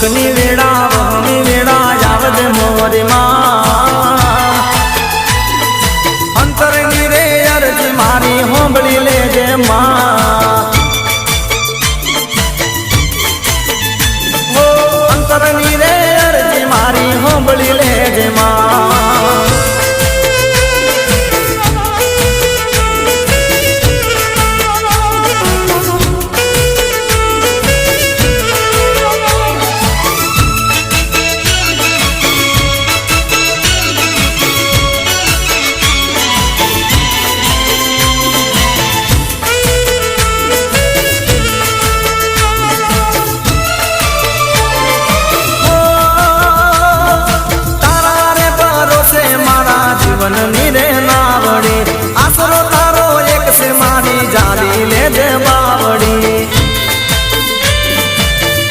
દુઃખની વેળા વહની વેળા આવજે મોરી માં અંતરની રે અરજી મારી હોંભળી લેજે માં અંતરની રે અરજી મારી હોંભળી લેજે માં